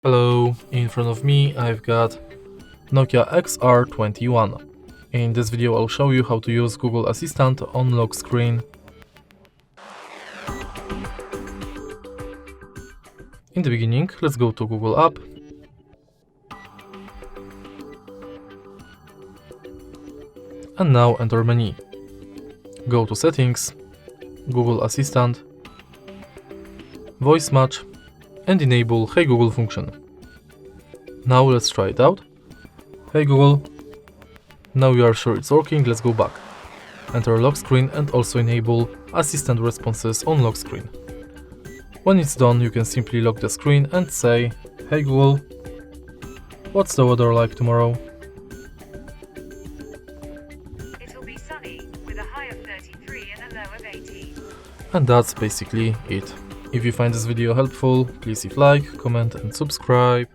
Hello, in front of me I've got NOKIA XR21. In this video I'll show you how to use Google Assistant on lock screen. In the beginning, let's go to Google app and now enter menu. Go to settings, Google Assistant, voice match and enable Hey Google function. Now let's try it out. Hey Google. Now we are sure it's working, let's go back. Enter lock screen and also enable assistant responses on lock screen. When it's done, you can simply lock the screen and say, Hey Google, what's the weather like tomorrow? It will be sunny, with a high of 33 and a low of 18. And that's basically it. If you find this video helpful, please leave like, comment and subscribe.